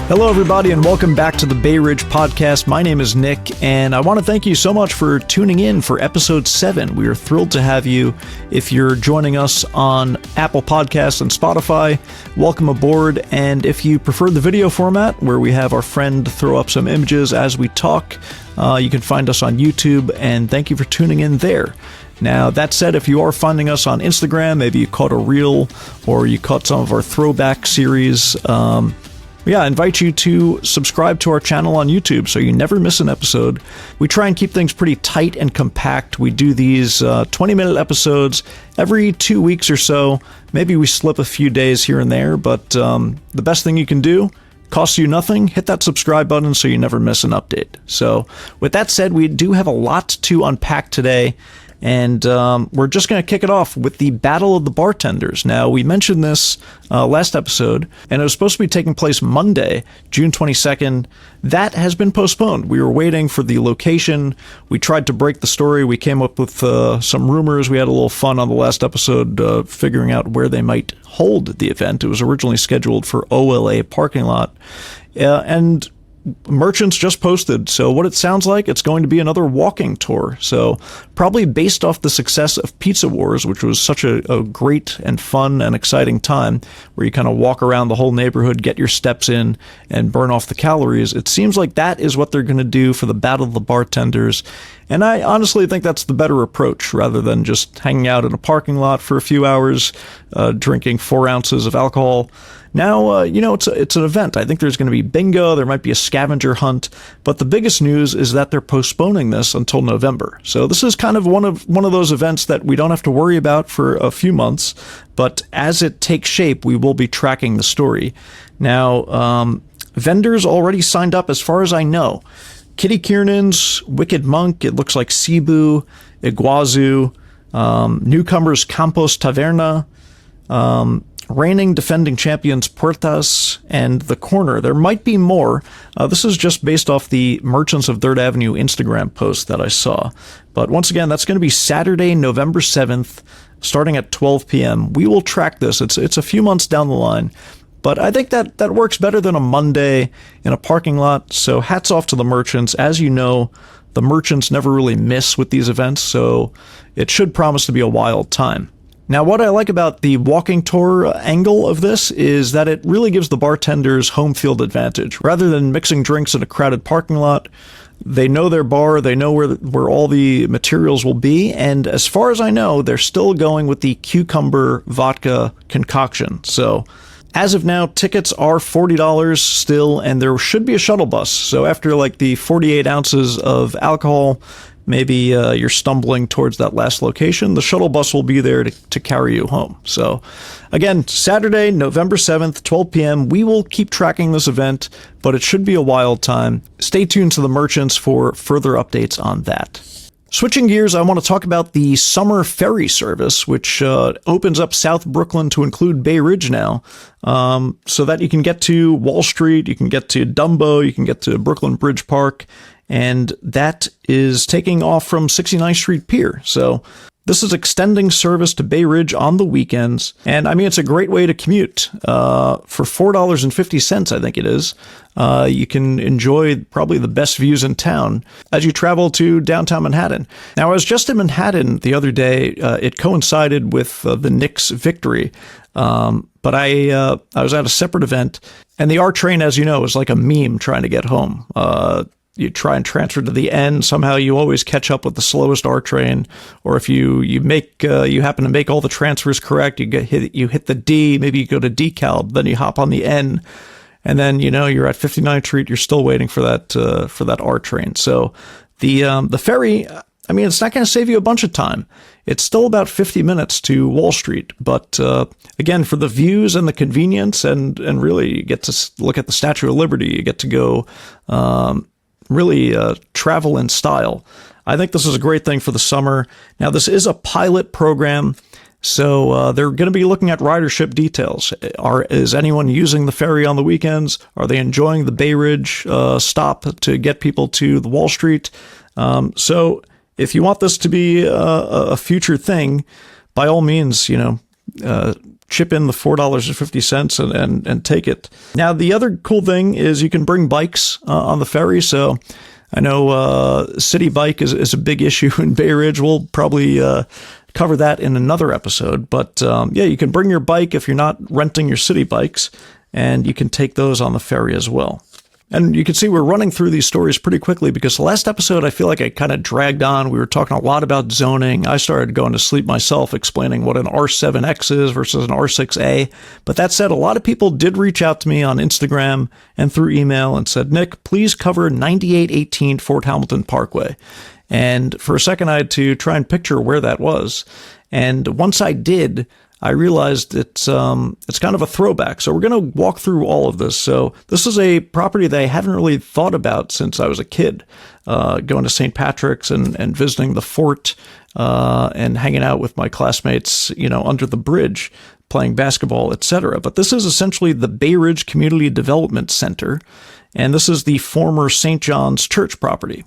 Hello, everybody, and welcome back to the Bay Ridge Podcast. My name is Nick, and I want to thank you so much for tuning in for episode 7. We are thrilled to have you. If you're joining us on Apple Podcasts and Spotify, welcome aboard. And if you prefer the video format, where we have our friend throw up some images as we talk, you can find us on YouTube, and thank you for tuning in there. Now, that said, if you are finding us on Instagram, maybe you caught a reel or you caught some of our throwback series, I invite you to subscribe to our channel on YouTube so you never miss an episode. We try and keep things pretty tight and compact. We do these 20-minute episodes every 2 weeks or so. Maybe we slip a few days here and there, but the best thing you can do, costs you nothing, hit that subscribe button so you never miss an update. So with that said, we do have a lot to unpack today. And we're just going to kick it off with the Battle of the Bartenders. Now, we mentioned this last episode, and it was supposed to be taking place Monday, June 22nd. That has been postponed. We were waiting for the location. We tried to break the story. We came up with some rumors. We had a little fun on the last episode figuring out where they might hold the event. It was originally scheduled for OLA parking lot. And merchants just posted, so what it sounds like, it's going to be another walking tour. So probably based off the success of Pizza Wars, which was such a great and fun and exciting time, where you kind of walk around the whole neighborhood, get your steps in, and burn off the calories. It seems like that is what they're going to do for the Battle of the Bartenders. And I honestly think that's the better approach, rather than just hanging out in a parking lot for a few hours, drinking 4 ounces of alcohol. Now, it's an event. I think there's going to be bingo. There might be a scavenger hunt. But the biggest news is that they're postponing this until November. So this is kind of one of those events that we don't have to worry about for a few months. But as it takes shape, we will be tracking the story. Now, vendors already signed up, as far as I know. Kitty Kiernan's, Wicked Monk, it looks like Cebu, Iguazu, newcomers Campos Taverna, reigning defending champions Puertas, and The Corner. There might be more. This is just based off the Merchants of 3rd Avenue Instagram post that I saw. But once again, that's going to be Saturday, November 7th, starting at 12 p.m. We will track this. It's a few months down the line. But I think that works better than a Monday in a parking lot. So hats off to the merchants. As you know, the merchants never really miss with these events, so it should promise to be a wild time. Now, what I like about the walking tour angle of this is that it really gives the bartenders home field advantage. Rather than mixing drinks in a crowded parking lot, they know their bar, they know where all the materials will be, and as far as I know, they're still going with the cucumber vodka concoction. So as of now, tickets are $40 still, and there should be a shuttle bus. So after like the 48 ounces of alcohol, maybe you're stumbling towards that last location, the shuttle bus will be there to carry you home. So again, Saturday, November 7th, 12 p.m. We will keep tracking this event, but it should be a wild time. Stay tuned to the merchants for further updates on that. Switching gears, I want to talk about the summer ferry service, which opens up South Brooklyn to include Bay Ridge now, so that you can get to Wall Street, you can get to Dumbo, you can get to Brooklyn Bridge Park, and that is taking off from 69th Street Pier. So this is extending service to Bay Ridge on the weekends, and I mean, it's a great way to commute. For $4.50, I think it is, you can enjoy probably the best views in town as you travel to downtown Manhattan. Now, I was just in Manhattan the other day. It coincided with the Knicks' victory, but I was at a separate event, and the R train, as you know, is like a meme trying to get home. You try and transfer to the end. Somehow you always catch up with the slowest R train, or if you happen to make all the transfers correct, you hit the D, maybe you go to DeKalb, then you hop on the N, and then you're at 59th Street. You're still waiting for that R train. So the ferry, I mean, it's not going to save you a bunch of time. It's still about 50 minutes to Wall Street, but again, for the views and the convenience, and really you get to look at the Statue of Liberty. You get to go really travel in style. I think this is a great thing for the summer. Now, this is a pilot program, so they're going to be looking at ridership details. Is anyone using the ferry on the weekends? Are they enjoying the Bay Ridge stop to get people to the Wall Street? So if you want this to be a future thing, by all means, check chip in the $4.50 and take it. Now, the other cool thing is you can bring bikes on the ferry. So I know city bike is a big issue in Bay Ridge. We'll probably cover that in another episode. But yeah, you can bring your bike if you're not renting your city bikes, and you can take those on the ferry as well. And you can see we're running through these stories pretty quickly because the last episode, I feel like I kind of dragged on. We were talking a lot about zoning. I started going to sleep myself explaining what an R7X is versus an R6A. But that said, a lot of people did reach out to me on Instagram and through email and said, Nick, please cover 9818 Fort Hamilton Parkway. And for a second, I had to try and picture where that was. And once I did, I realized it's kind of a throwback. So we're going to walk through all of this. So this is a property that I haven't really thought about since I was a kid, going to St. Patrick's and visiting the fort and hanging out with my classmates, under the bridge, playing basketball, etc. But this is essentially the Bay Ridge Community Development Center, and this is the former St. John's Church property.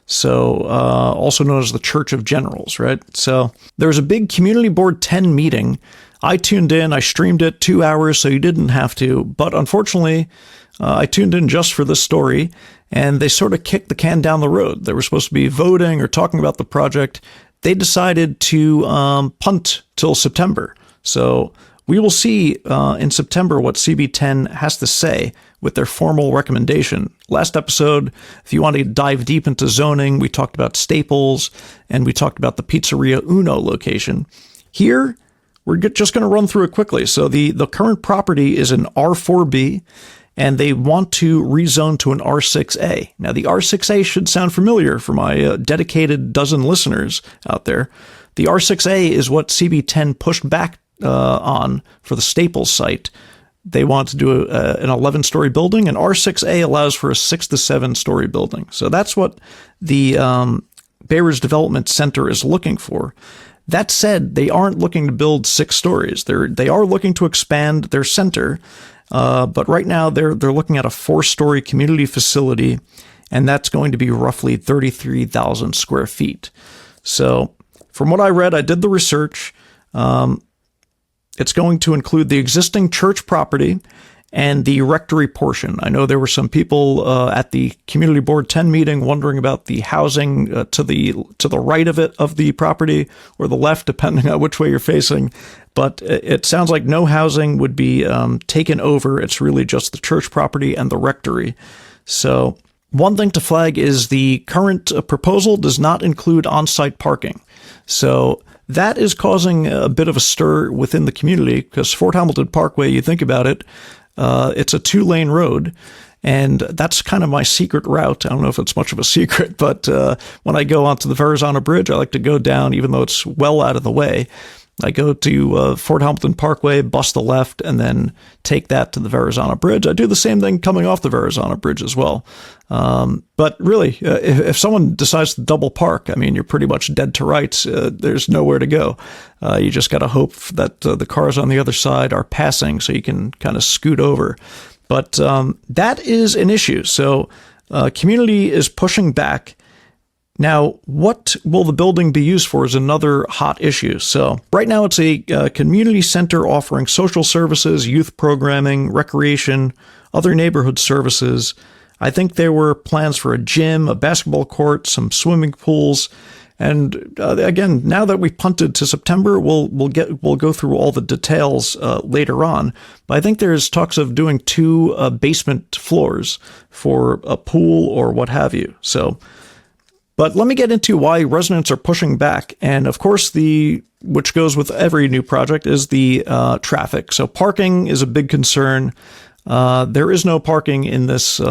So also known as the Church of Generals, right? So there was a big Community Board 10 meeting. I tuned in, I streamed it 2 hours, so you didn't have to. But unfortunately, I tuned in just for this story, and they sort of kicked the can down the road. They were supposed to be voting or talking about the project. They decided to punt till September. So we will see in September what CB10 has to say with their formal recommendation. Last episode, if you want to dive deep into zoning, we talked about Staples and we talked about the Pizzeria Uno location. Here, we're just going to run through it quickly. So the current property is an R4B, and they want to rezone to an R6A. Now, the R6A should sound familiar for my dedicated dozen listeners out there. The R6A is what CB10 pushed back on for the Staples site. They want to do an 11-story building, and R6A allows for a 6 to 7-story building. So that's what the Bay Ridge Development Center is looking for. That said, they aren't looking to build 6 stories. They are looking to expand their center, but right now they're looking at a 4-story community facility, and that's going to be roughly 33,000 square feet. So from what I read, I did the research. It's going to include the existing church property and the rectory portion. I know there were some people at the Community Board 10 meeting wondering about the housing to the right of the property or the left, depending on which way you're facing. But it sounds like no housing would be taken over. It's really just the church property and the rectory. So one thing to flag is the current proposal does not include on-site parking. So that is causing a bit of a stir within the community because Fort Hamilton Parkway, you think about it, it's a 2-lane road, and that's kind of my secret route. I don't know if it's much of a secret, but when I go onto the Verrazano Bridge, I like to go down, even though it's well out of the way. I go to Fort Hamilton Parkway, bust the left, and then take that to the Verrazano Bridge. I do the same thing coming off the Verrazano Bridge as well. But really, if someone decides to double park, I mean, you're pretty much dead to rights. There's nowhere to go. You just got to hope that the cars on the other side are passing so you can kind of scoot over. But that is an issue. So community is pushing back. Now, what will the building be used for is another hot issue. So right now it's a community center offering social services, youth programming, recreation, other neighborhood services. I think there were plans for a gym, a basketball court, some swimming pools. And again, now that we've punted to September, we'll go through all the details later on. But I think there's talks of doing 2 basement floors for a pool or what have you. But let me get into why residents are pushing back. And of course, which goes with every new project, is the traffic. So parking is a big concern. There is no parking in this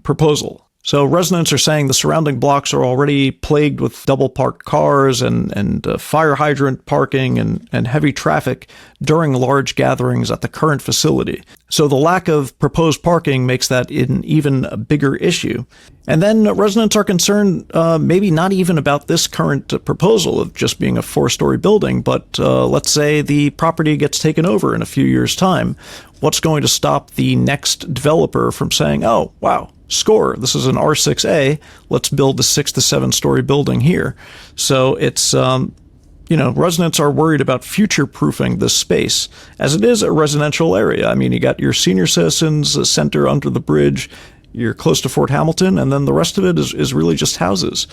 proposal. So residents are saying the surrounding blocks are already plagued with double parked cars and fire hydrant parking and heavy traffic during large gatherings at the current facility. So the lack of proposed parking makes that an even bigger issue. And then residents are concerned maybe not even about this current proposal of just being a 4-story building, but let's say the property gets taken over in a few years' time. What's going to stop the next developer from saying, oh, wow, score, this is an R6A, let's build a 6 to 7 story building here. So it's residents are worried about future-proofing this space, as it is a residential area. I mean, you got your senior citizens center under the bridge, you're close to Fort Hamilton, and then the rest of it is really just houses.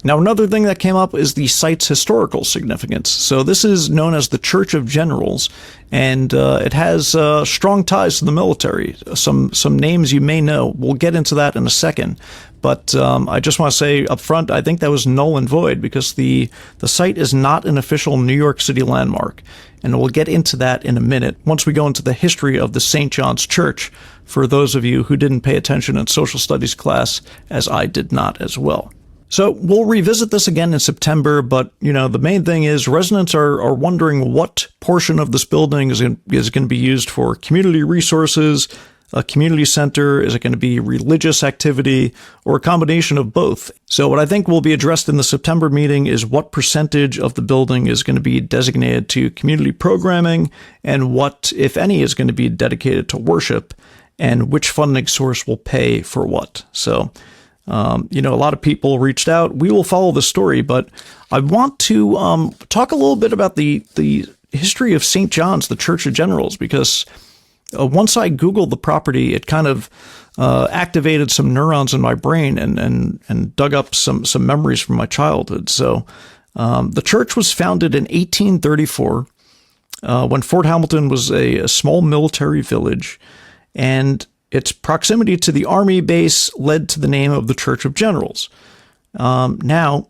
Now, another thing that came up is the site's historical significance. So this is known as the Church of Generals, and it has strong ties to the military. Some names you may know. We'll get into that in a second. But I just want to say up front, I think that was null and void because the site is not an official New York City landmark. And we'll get into that in a minute once we go into the history of the St. John's Church, for those of you who didn't pay attention in social studies class, as I did not as well. So we'll revisit this again in September, but, the main thing is residents are wondering what portion of this building is going to be used for community resources, a community center, is it going to be religious activity, or a combination of both? So what I think will be addressed in the September meeting is what percentage of the building is going to be designated to community programming, and what, if any, is going to be dedicated to worship, and which funding source will pay for what. So a lot of people reached out. We will follow the story, but I want to talk a little bit about the history of St. John's, the Church of Generals, because once I Googled the property, it kind of activated some neurons in my brain and dug up some memories from my childhood. So the church was founded in 1834 when Fort Hamilton was a small military village, and its proximity to the Army base led to the name of the Church of Generals. Now,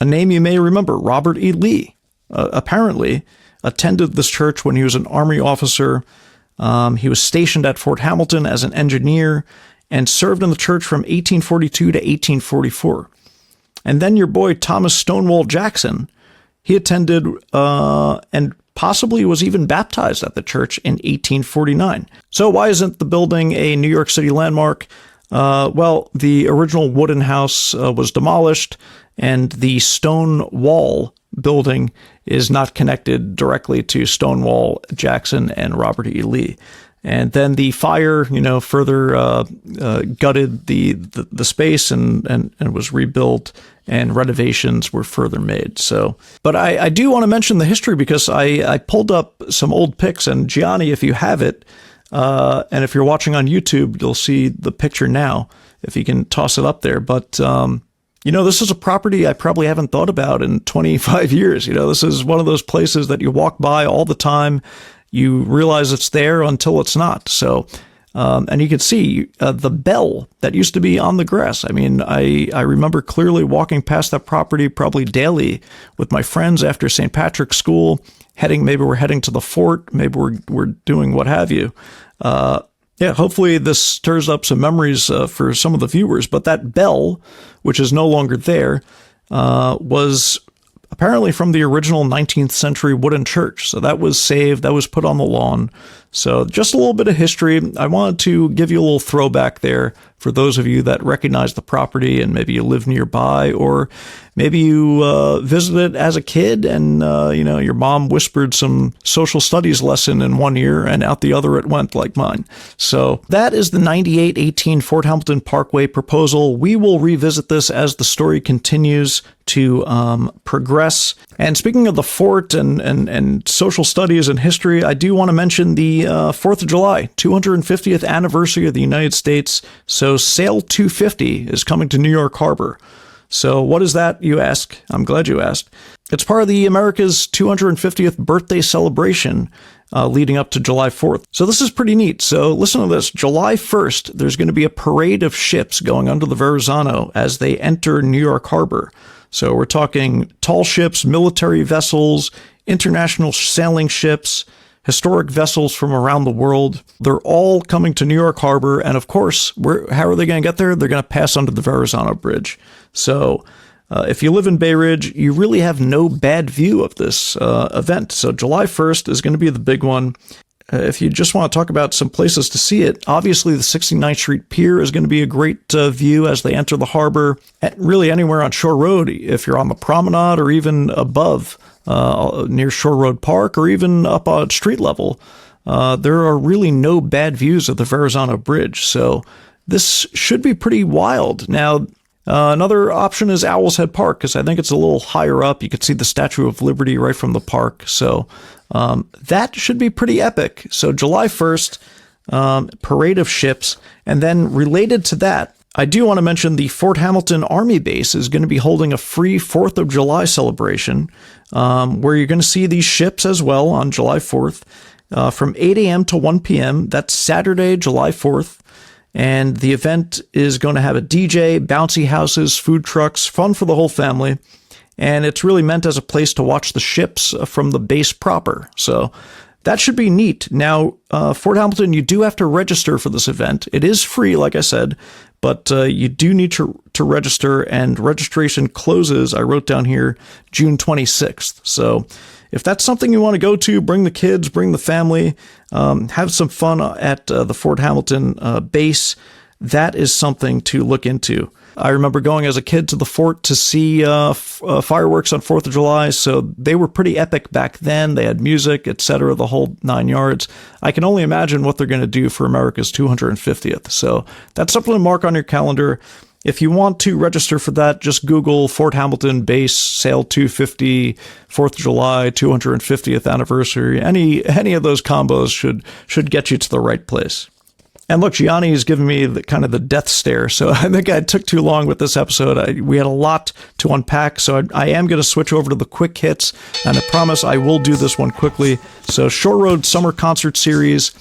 a name you may remember, Robert E. Lee, apparently attended this church when he was an Army officer. He was stationed at Fort Hamilton as an engineer and served in the church from 1842 to 1844. And then your boy Thomas Stonewall Jackson, he attended and possibly was even baptized at the church in 1849. So why isn't the building a New York City landmark? Well, the original wooden house was demolished, and the stone wall building is not connected directly to Stonewall Jackson and Robert E. Lee. And then the fire, further gutted the space and was rebuilt, and renovations were further made. So, but I do want to mention the history because I pulled up some old pics, and Gianni, if you have it, and if you're watching on YouTube, you'll see the picture now, if you can toss it up there. But, this is a property I probably haven't thought about in 25 years. This is one of those places that you walk by all the time. You realize it's there until it's not. So, and you can see the bell that used to be on the grass. I mean, I remember clearly walking past that property probably daily with my friends after St. Patrick's School, maybe we're heading to the fort, maybe we're doing what have you. Hopefully this stirs up some memories for some of the viewers. But that bell, which is no longer there, was apparently from the original 19th century wooden church. So that was saved, that was put on the lawn. So just a little bit of history. I wanted to give you a little throwback there for those of you that recognize the property and maybe you live nearby, or maybe you visited as a kid and, your mom whispered some social studies lesson in one ear and out the other it went, like mine. So that is the 9818 Fort Hamilton Parkway proposal. We will revisit this as the story continues to progress. And speaking of the fort and social studies and history, I do want to mention the 4th of July, 250th anniversary of the United States. So Sail 250 is coming to New York Harbor. So what is that, you ask? I'm glad you asked. It's part of the America's 250th birthday celebration leading up to July 4th. So this is pretty neat. So listen to this. July 1st, there's going to be a parade of ships going under the Verrazano as they enter New York Harbor. So we're talking tall ships, military vessels, international sailing ships, historic vessels from around the world. They're all coming to New York Harbor. And of course, how are they going to get there? They're going to pass under the Verrazano Bridge. So if you live in Bay Ridge, you really have no bad view of this event. So July 1st is going to be the big one. If you just want to talk about some places to see it, obviously the 69th Street Pier is going to be a great view as they enter the harbor. Really anywhere on Shore Road, if you're on the promenade or even above near Shore Road Park or even up on street level, there are really no bad views of the Verrazano Bridge. So this should be pretty wild. Now, Another option is Owl's Head Park, because I think it's a little higher up. You could see the Statue of Liberty right from the park. So that should be pretty epic. So July 1st, Parade of Ships. And then related to that, I do want to mention the Fort Hamilton Army Base is going to be holding a free 4th of July celebration, where you're going to see these ships as well on July 4th from 8 a.m. to 1 p.m. That's Saturday, July 4th. And the event is going to have a DJ, bouncy houses, food trucks, fun for the whole family. And it's really meant as a place to watch the ships from the base proper. So that should be neat. Now, Fort Hamilton, you do have to register for this event. It is free, like I said, but you do need to register, and registration closes, I wrote down here, June 26th. So if that's something you want to go to, bring the kids, bring the family, have some fun at the Fort Hamilton base, that is something to look into. I remember going as a kid to the fort to see fireworks on 4th of July, so they were pretty epic back then. They had music, etc., the whole 9 yards. I can only imagine what they're going to do for America's 250th. So that's something to mark on your calendar. If you want to register for that, just Google Fort Hamilton Base Sail 250, 4th of July, 250th anniversary. Any of those combos should get you to the right place. And look, Gianni is giving me the death stare, so I think I took too long with this episode. We had a lot to unpack, so I am going to switch over to the quick hits, and I promise I will do this one quickly. So Shore Road Summer Concert Series,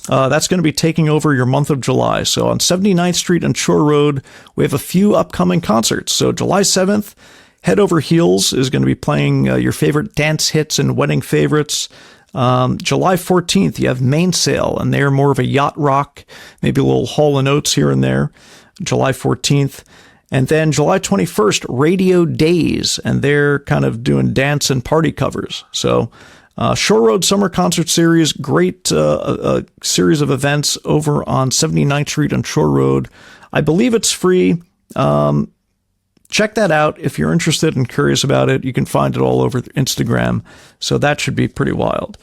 that's going to be taking over your month of July. So on 79th Street and Shore Road, we have a few upcoming concerts. So July 7th, Head Over Heels is going to be playing your favorite dance hits and wedding favorites. July 14th, you have Mainsail, and they're more of a yacht rock, maybe a little Hall & Oates here and there, July 14th. And then July 21st, Radio Days, and they're kind of doing dance and party covers. So Shore Road Summer Concert Series, great a series of events over on 79th Street and Shore Road. I believe it's free. Check that out if you're interested and curious about it. You can find it all over Instagram, so that should be pretty wild.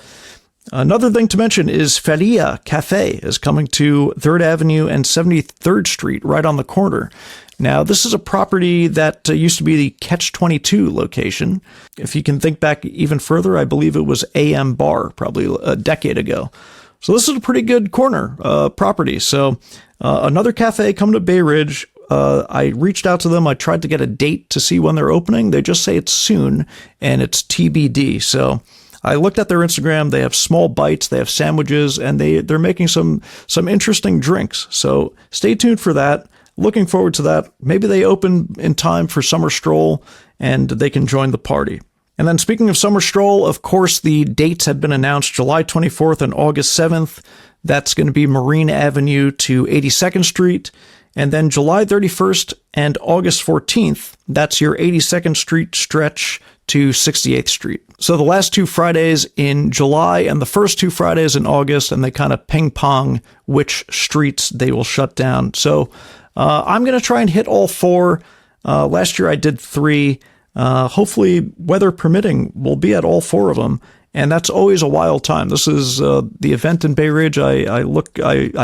Another thing to mention is Feria Cafe is coming to 3rd Avenue and 73rd Street, right on the corner. Now, this is a property that used to be the Catch-22 location. If you can think back even further, I believe it was AM Bar, probably a decade ago. So this is a pretty good corner property. So another cafe coming to Bay Ridge. I reached out to them. I tried to get a date to see when they're opening. They just say it's soon, and it's TBD. So I looked at their Instagram. They have small bites. They have sandwiches, and they're making some interesting drinks. So stay tuned for that. Looking forward to that. Maybe they open in time for Summer Stroll, and they can join the party. And then speaking of Summer Stroll, of course, the dates have been announced, July 24th and August 7th. That's going to be Marine Avenue to 82nd Street. And then July 31st and August 14th, that's your 82nd Street stretch to 68th Street. So the last 2 Fridays in July and the first 2 Fridays in August, and they kind of ping pong which streets they will shut down. So I'm going to try and hit all 4. Last year I did 3. Hopefully, weather permitting, we'll be at all 4 of them. And that's always a wild time. This is the event in Bay Ridge. I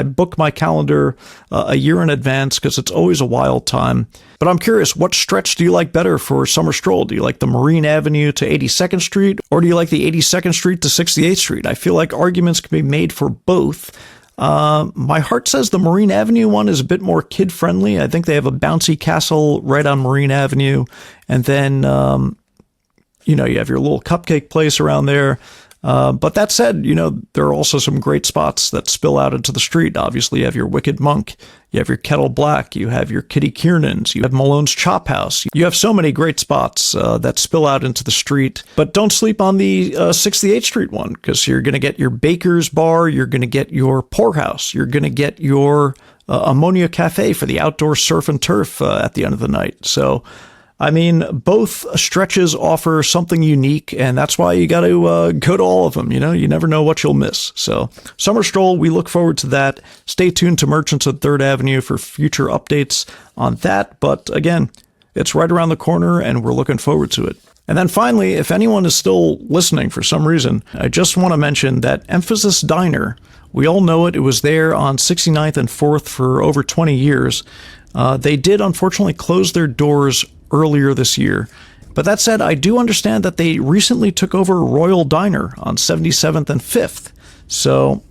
book my calendar a year in advance because it's always a wild time. But I'm curious, what stretch do you like better for Summer Stroll? Do you like the Marine Avenue to 82nd Street, or do you like the 82nd Street to 68th Street? I feel like arguments can be made for both. My heart says the Marine Avenue one is a bit more kid-friendly. I think they have a bouncy castle right on Marine Avenue. And then you have your little cupcake place around there. But that said, there are also some great spots that spill out into the street. Obviously, you have your Wicked Monk, you have your Kettle Black, you have your Kitty Kiernan's, you have Malone's Chop House. You have so many great spots that spill out into the street. But don't sleep on the 68th Street one, because you're going to get your Baker's Bar, you're going to get your Poorhouse, you're going to get your Ammonia Cafe for the outdoor surf and turf at the end of the night. So I mean, both stretches offer something unique, and that's why you got to go to all of them. You never know what you'll miss. So Summer Stroll, we look forward to that. Stay tuned to Merchants at 3rd Avenue for future updates on that. But again, it's right around the corner, and we're looking forward to it. And then finally, if anyone is still listening for some reason, I just want to mention that Emphasis Diner, we all know it. It was there on 69th and 4th for over 20 years. They did unfortunately close their doors earlier this year. But that said, I do understand that they recently took over Royal Diner on 77th and 5th. So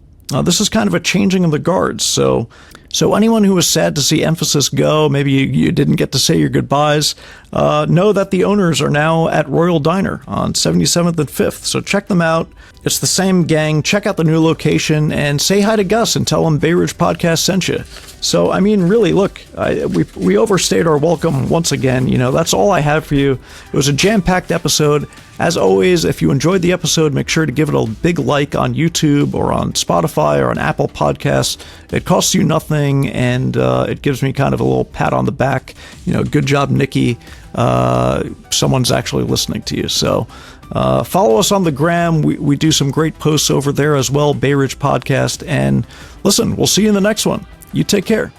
this is kind of a changing of the guards. So anyone who was sad to see Emphasis go, maybe you didn't get to say your goodbyes, know that the owners are now at Royal Diner on 77th and 5th. So check them out. It's the same gang. Check out the new location and say hi to Gus and tell him Bay Ridge Podcast sent you. So, I mean, really, look, we overstayed our welcome once again. You know, that's all I have for you. It was a jam-packed episode. As always, if you enjoyed the episode, make sure to give it a big like on YouTube or on Spotify or on Apple Podcasts. It costs you nothing, and it gives me kind of a little pat on the back. You know, good job, Nikki. Someone's actually listening to you. So follow us on the gram. We do some great posts over there as well, Bay Ridge Podcast. And listen, we'll see you in the next one. You take care.